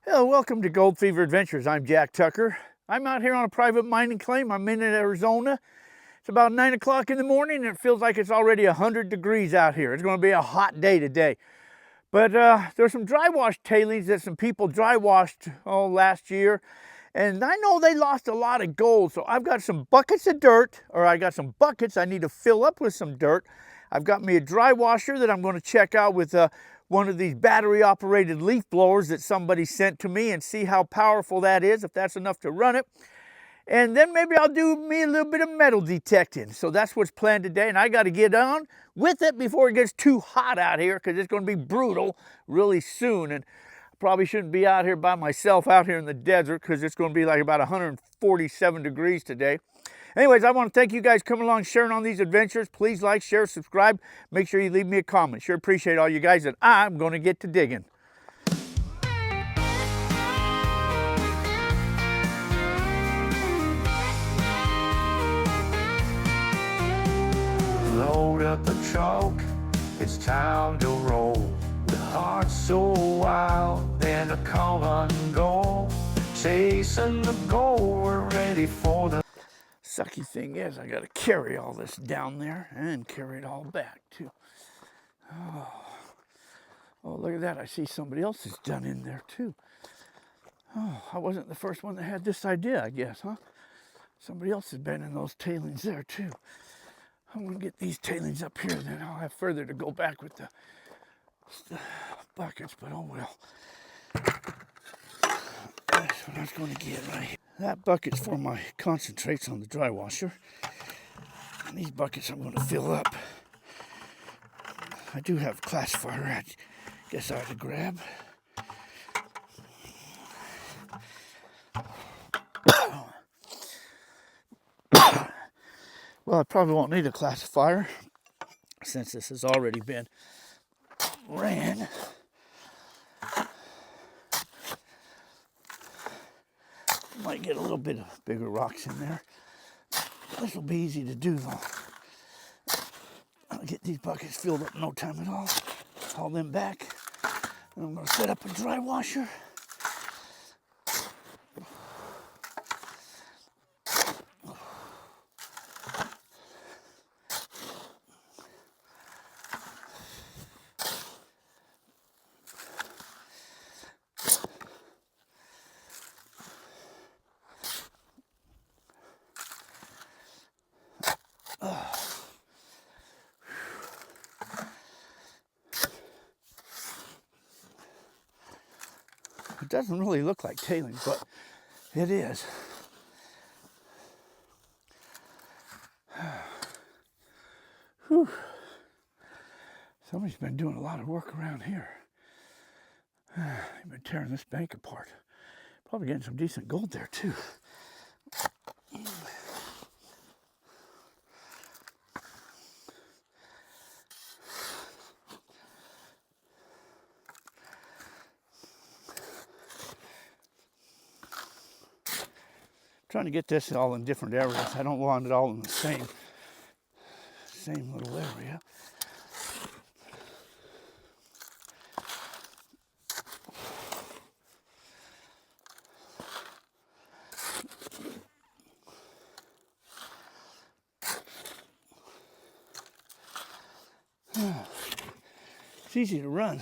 Hello, welcome to Gold Fever Adventures. I'm Jack Tucker. I'm out here on a private mining claim. I'm in Arizona. It's about 9 o'clock in the morning and it feels like it's already 100 degrees out here. It's going to be a hot day today. But there's some dry wash tailings that some people dry washed last year. And I know they lost a lot of gold. So I've got some buckets of dirt, or I got some buckets I need to fill up with some dirt. I've got me a dry washer that I'm going to check out with one of these battery operated leaf blowers that somebody sent to me and see how powerful that is, if that's enough to run it. And then maybe I'll do me a little bit of metal detecting. So that's what's planned today, and I got to get on with it before it gets too hot out here, because it's going to be brutal really soon. And I probably shouldn't be out here by myself out here in the desert, because it's going to be like about 147 degrees today. Anyways, I want to thank you guys coming along, sharing on these adventures. Please like, share, subscribe. Make sure you leave me a comment. Sure appreciate all you guys, and I'm going to get to digging. Load up the truck, it's time to roll. The heart's so wild, and the come and go. Chasing the goal, we're ready for the... Sucky thing is, I got to carry all this down there and carry it all back too. Oh, look at that. I see somebody else is done in there too. Oh, I wasn't the first one that had this idea, I guess, huh? Somebody else has been in those tailings there too. I'm going to get these tailings up here, then I'll have further to go back with the buckets, but oh well. That's what I was going to get right here. That bucket's for my concentrates on the dry washer. And these buckets I'm going to fill up. I do have a classifier I guess I ought to grab. Well, I probably won't need a classifier since this has already been ran. Might get a little bit of bigger rocks in there. This will be easy to do though. I'll get these buckets filled up in no time at all. Haul them back. And I'm going to set up a dry washer. It doesn't really look like tailings, but it is. Whew. Somebody's been doing a lot of work around here. They've been tearing this bank apart. Probably getting some decent gold there too. Trying to get this all in different areas. I don't want it all in the same little area. It's easy to run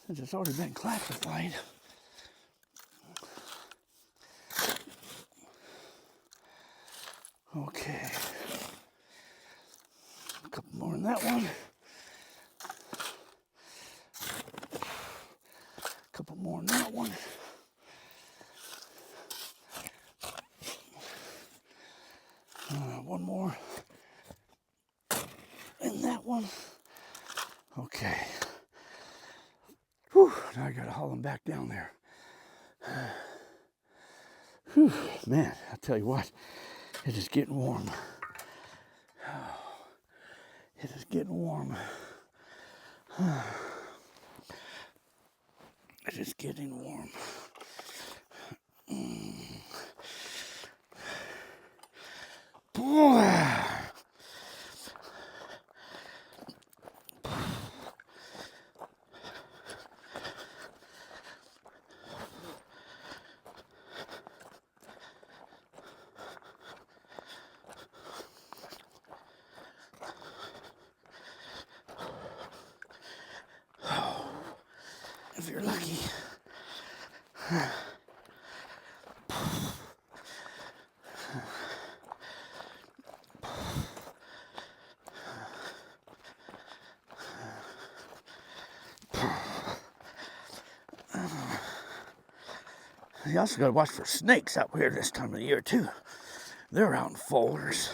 since it's already been classified. Okay, a couple more in that one. A couple more in that one. One more in that one. Okay. Whew, now I gotta haul them back down there. Whew, man, I'll tell you what. It is getting warm. It is getting warm. It is getting warm. Boy. if you're lucky. You also got to watch for snakes out here this time of the year too. They're out in folders.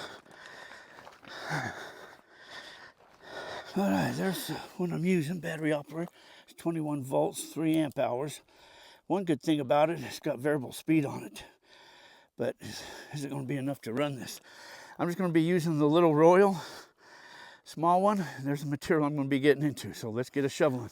All right, there's what I'm using, battery operated. It's 21 volts, 3 amp hours. One good thing about it, it's got variable speed on it. But is it going to be enough to run this? I'm just going to be using the little Royal, small one. There's the material I'm going to be getting into, so let's get a shoveling.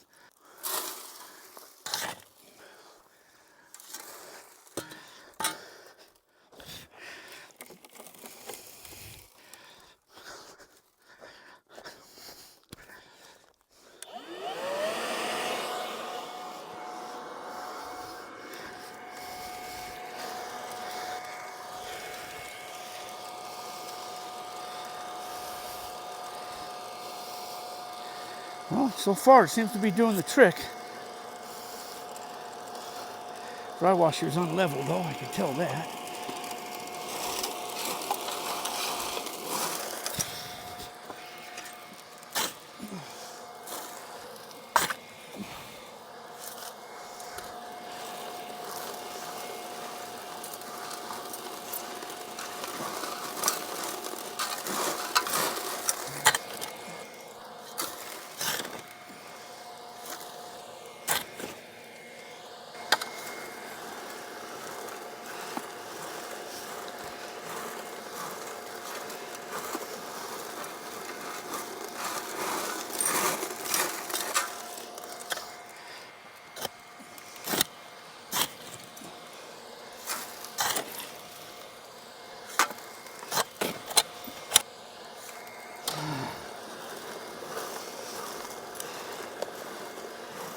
Well, so far it seems to be doing the trick. Drywasher is unleveled though, I can tell that.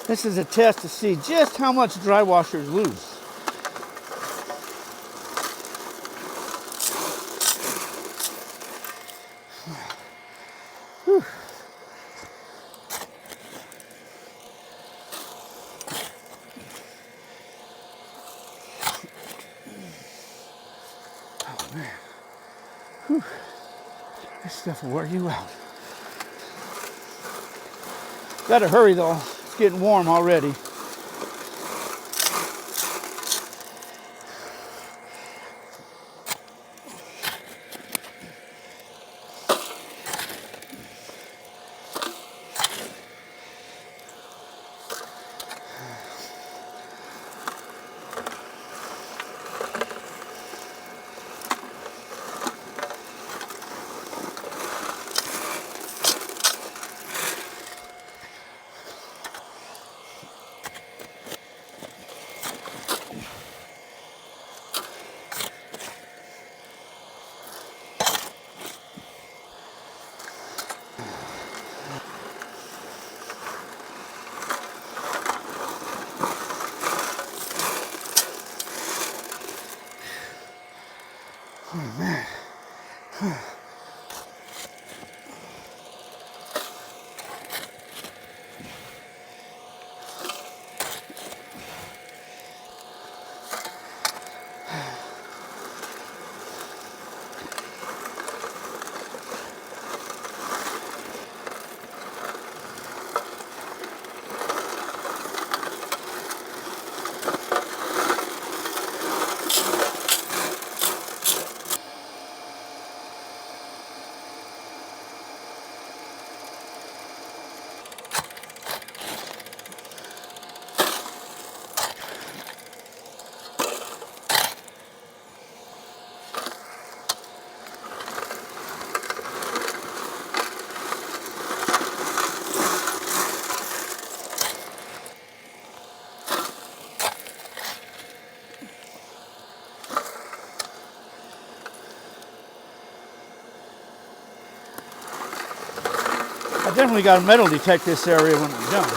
This is a test to see just how much drywashers lose. Whew. Oh man. Whew. This stuff will wear you out. Gotta hurry though. It's getting warm already. Oh man. I definitely got to metal detect this area when I'm done.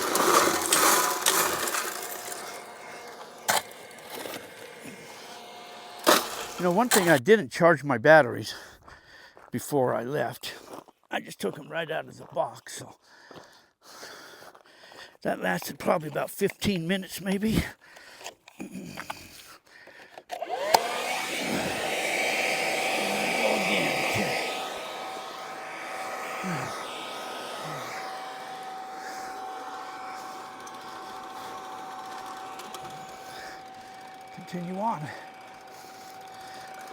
You know, one thing, I didn't charge my batteries before I left. I just took them right out of the box. So That lasted probably about 15 minutes maybe. Continue on.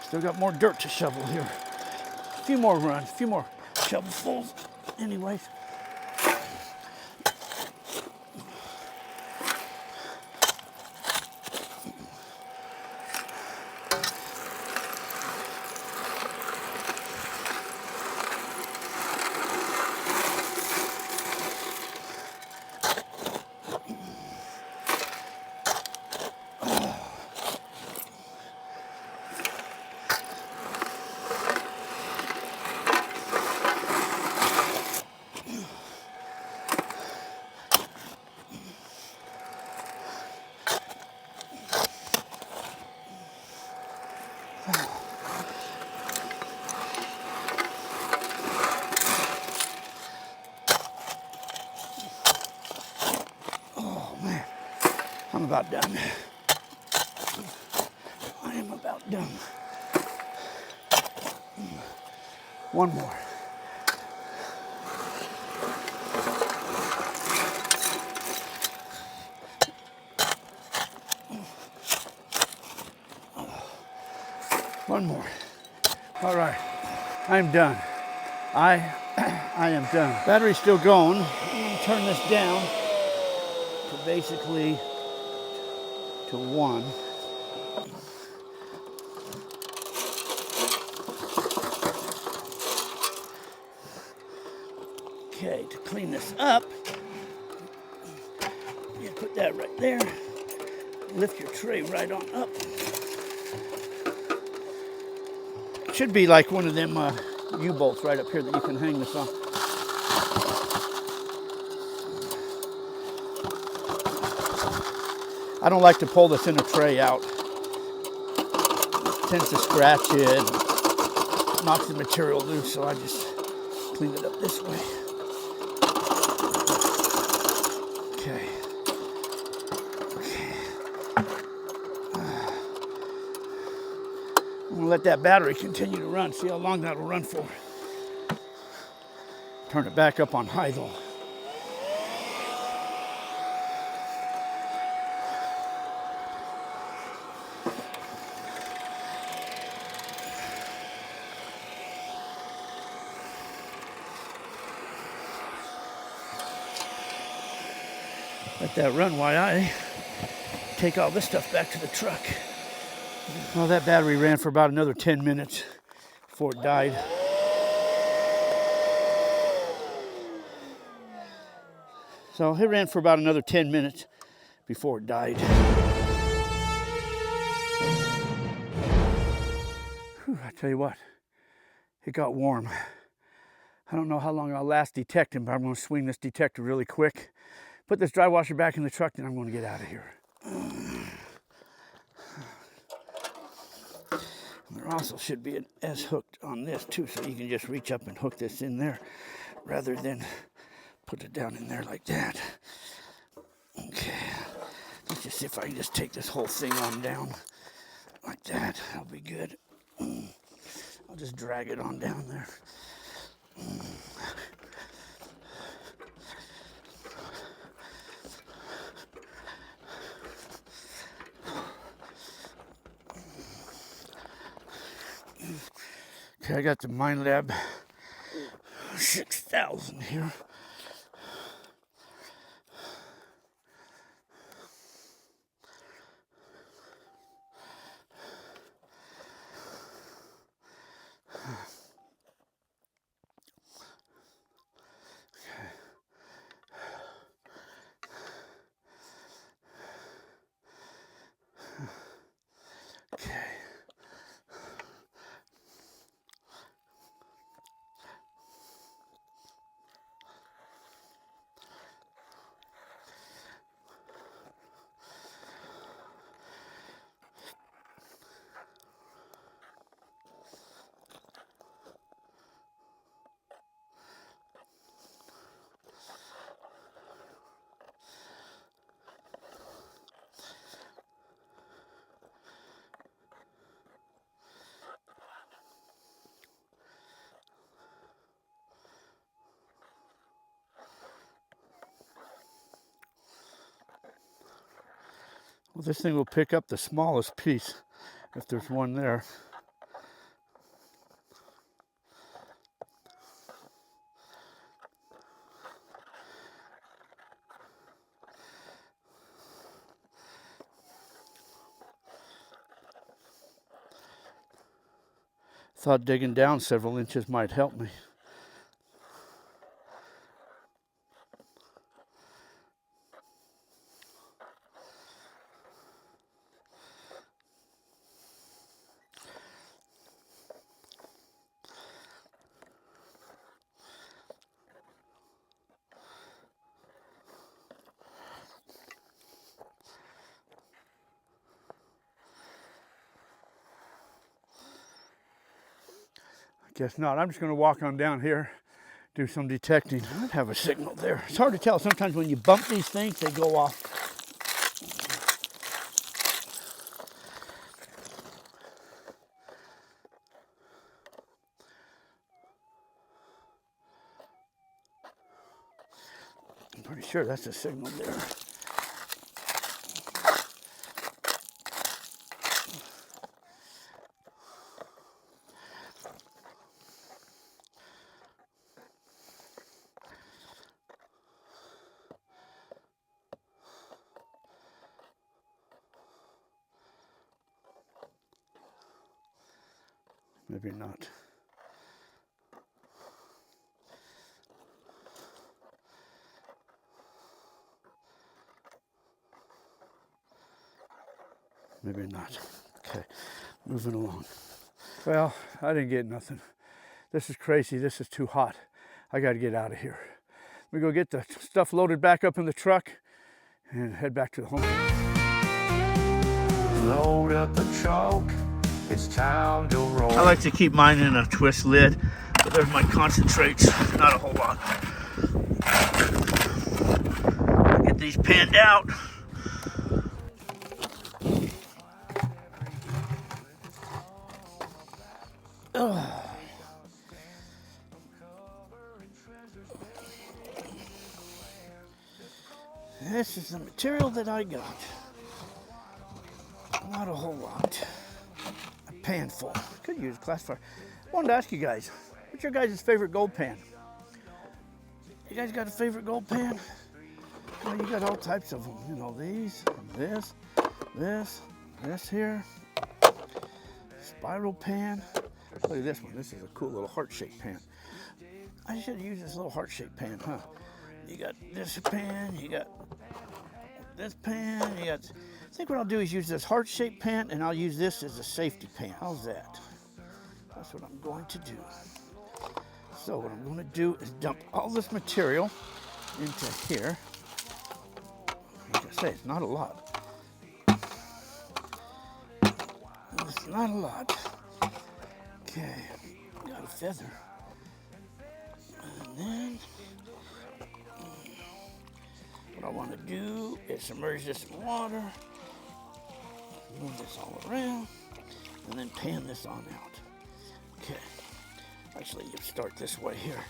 Still got more dirt to shovel here. A few more runs, a few more shovelfuls. Anyways. I'm about done. I am about done. One more. One more. All right, I'm done. I am done. Battery's still going. I'm gonna turn this down to basically to 1. Okay, to clean this up, you put that right there. Lift your tray right on up. Should be like one of them U-bolts right up here that you can hang this on. I don't like to pull this inner tray out. It tends to scratch it, knocks the material loose, so I just clean it up this way. Okay. I'm gonna let that battery continue to run, see how long that'll run for. Turn it back up on high though. Let that run while I take all this stuff back to the truck. Well, that battery ran for about another 10 minutes before it died. So it ran for about another 10 minutes before it died. Whew, I tell you what, it got warm. I don't know how long I'll last detecting, but I'm going to swing this detector really quick. Put this dry washer back in the truck, then I'm going to get out of here. There also should be an S hooked on this too, so you can just reach up and hook this in there rather than put it down in there like that. Okay, let's just see if I can just take this whole thing on down like that. That'll be good. I'll just drag it on down there. Okay, I got the MineLab 6000 here. Well, this thing will pick up the smallest piece, if there's one there. Thought digging down several inches might help me. Guess not. I'm just going to walk on down here, do some detecting. I'd have a signal there. It's hard to tell. Sometimes when you bump these things, they go off. I'm pretty sure that's a signal there. Maybe not. Maybe not. Okay, moving along. Well, I didn't get nothing. This is crazy. This is too hot. I got to get out of here. We go get the stuff loaded back up in the truck and head back to the home. Load up the truck, it's time to roll. I like to keep mine in a twist lid, but there's my concentrates. Not a whole lot. Get these panned out. This is the material that I got. Not a whole lot. A pan full. Could use a classifier. I wanted to ask you guys, what's your guys' favorite gold pan? You guys got a favorite gold pan? Well, you got all types of them. You know, these, this here. Spiral pan. Look at this one. This is a cool little heart-shaped pan. I should use this little heart-shaped pan, huh? You got this pan, you got this pan, you got... I think what I'll do is use this heart-shaped pan, and I'll use this as a safety pan. How's that? That's what I'm going to do. So what I'm going to do is dump all this material into here. Like I say, it's not a lot. It's not a lot. Okay, got a feather. And then what I want to do is submerge this in water, move this all around, and then pan this on out. Okay, actually you start this way here.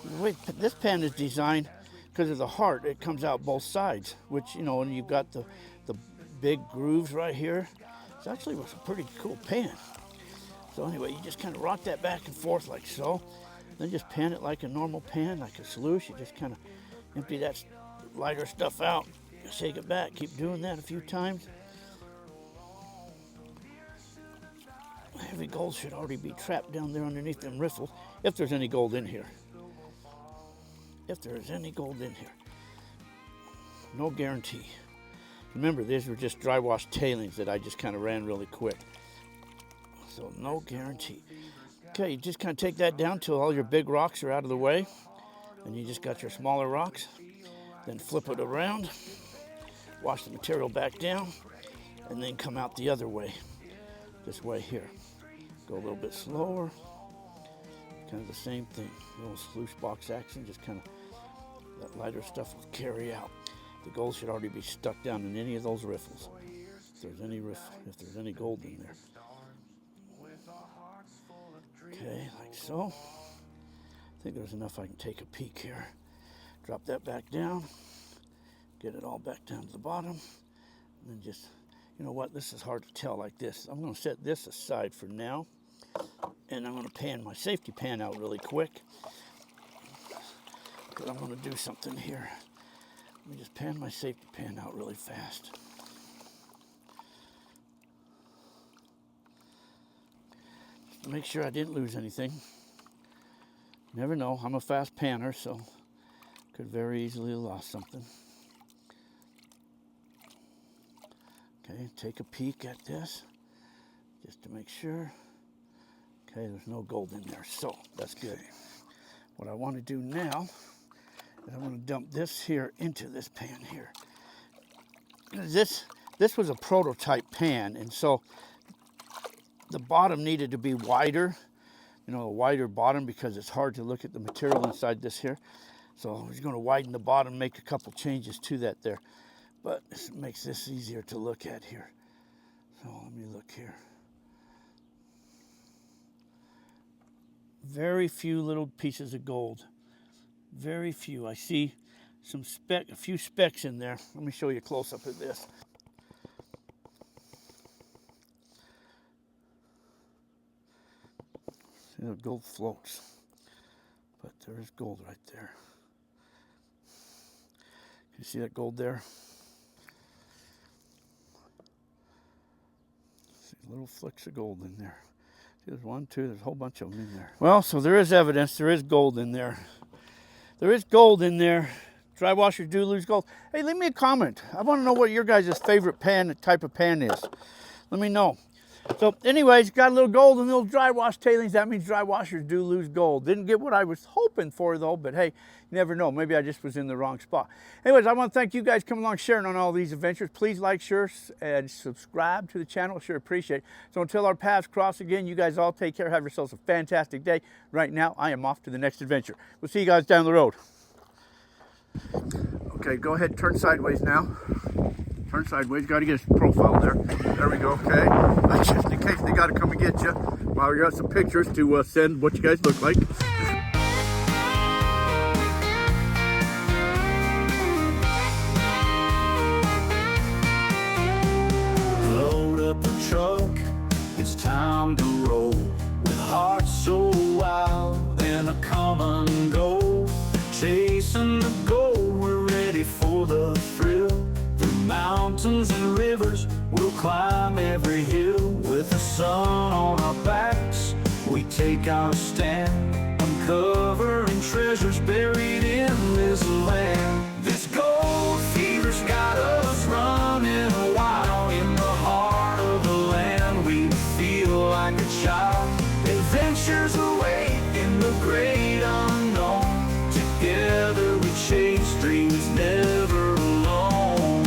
The way this pan is designed, because of the heart, it comes out both sides, which, you know, and you've got the big grooves right here. It's actually was a pretty cool pan. So anyway, you just kind of rock that back and forth like so. Then just pan it like a normal pan, like a sluice. You just kind of empty that lighter stuff out, shake it back, keep doing that a few times. Heavy gold should already be trapped down there underneath them riffles, if there's any gold in here. If there is any gold in here. No guarantee. Remember, these were just dry wash tailings that I just kind of ran really quick. So no guarantee. Okay, you just kind of take that down till all your big rocks are out of the way. And you just got your smaller rocks. Then flip it around. Wash the material back down. And then come out the other way. This way here. Go a little bit slower. Kind of the same thing. A little sluice box action. Just kind of that lighter stuff will carry out. The gold should already be stuck down in any of those riffles. If there's any gold in there. Okay, like so. I think there's enough I can take a peek here. Drop that back down. Get it all back down to the bottom. And then just, you know what, this is hard to tell like this. I'm gonna set this aside for now. And I'm gonna pan my safety pan out really quick. Because I'm gonna do something here. Let me just pan my safety pan out really fast. Just to make sure I didn't lose anything. Never know, I'm a fast panner, so could very easily have lost something. Okay, take a peek at this, just to make sure. Okay, there's no gold in there, so that's good. What I want to do now is I want to dump this here into this pan here. This was a prototype pan, and so the bottom needed to be wider, you know, a wider bottom, because it's hard to look at the material inside this here. So I was going to widen the bottom, make a couple changes to that there. But this makes this easier to look at here. So let me look here. Very few little pieces of gold. Very few. I see a few specks in there. Let me show you a close-up of this. See, the gold floats. But there is gold right there. You see that gold there? See little flecks of gold in there. See, there's one, two, there's a whole bunch of them in there. Well, so there is evidence, there is gold in there. There is gold in there. Dry washers do lose gold. Hey, leave me a comment. I want to know what your guys' favorite pan, type of pan is. Let me know. So anyways, got a little gold in the little dry wash tailings. That means dry washers do lose gold. Didn't get what I was hoping for though, but hey, you never know. Maybe I just was in the wrong spot. Anyways, I want to thank you guys coming along, sharing on all these adventures. Please like, share, and subscribe to the channel. Sure appreciate it. So until our paths cross again, you guys all take care. Have yourselves a fantastic day. Right now, I am off to the next adventure. We'll see you guys down the road. Okay, go ahead, turn sideways now. Turn sideways, got to get his profile there. There we go, okay. Just in case they got to come and get you. Well, we got some pictures to send what you guys look like. Load up the truck, it's time to roll. With hearts so wild and a common goal. Chasing the goal, we're ready for the thrill. Mountains and rivers, we'll climb every hill. With the sun on our backs, we take our stand, uncovering treasures buried in this land. This gold fever's got us running wild. In the heart of the land, we feel like a child. Adventures await in the great unknown. Together we chase dreams never alone.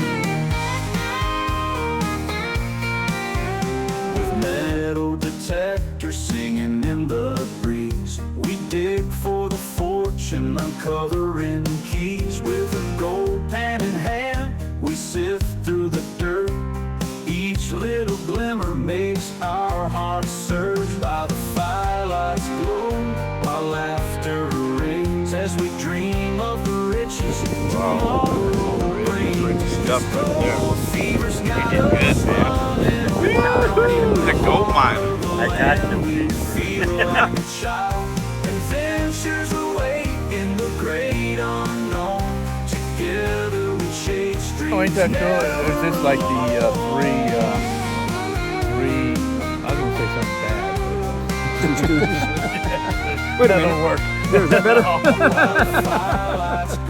Metal detector singing in the breeze, we dig for the fortune, uncovering keys. With a gold pan in hand, we sift through the dirt. Each little glimmer makes our hearts surge. By the firelight's glow, our laughter rings as we dream of the riches tomorrow brings. Gold fever's got us running. The gold mine. I got them. Adventures await in the great unknown. Together we chase dreams. Oh, ain't that cool? Is this like the I was gonna say something bad. But it doesn't work. Is that better?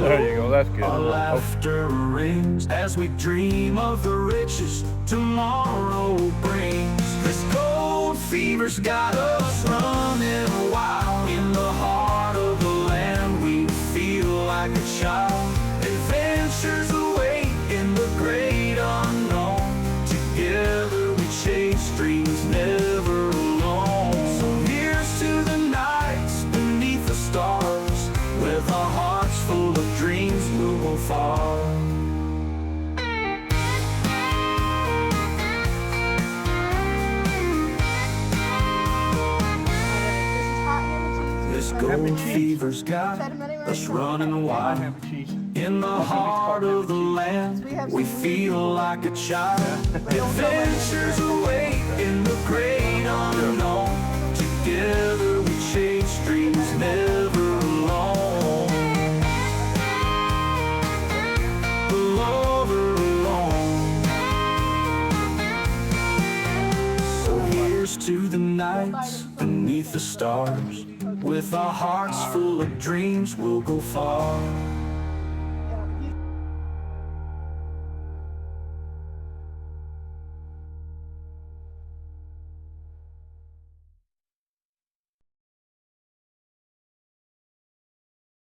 There you go, that's good. Our laughter rings as we dream of the riches tomorrow brings. This gold fever's got us running wild. In the heart of the land, we feel like a child. Adventures await in the great unknown. Together we chase dreams never alone. So here's to the nights beneath the stars, with our hearts full of dreams we'll go far. This gold fever's got us running wild. In the heart of the land, we feel like a child. Adventures await in the great unknown. Together we chase dreams, never alone. Never alone. So here's to the nights beneath the stars. With our hearts full of dreams, we'll go far.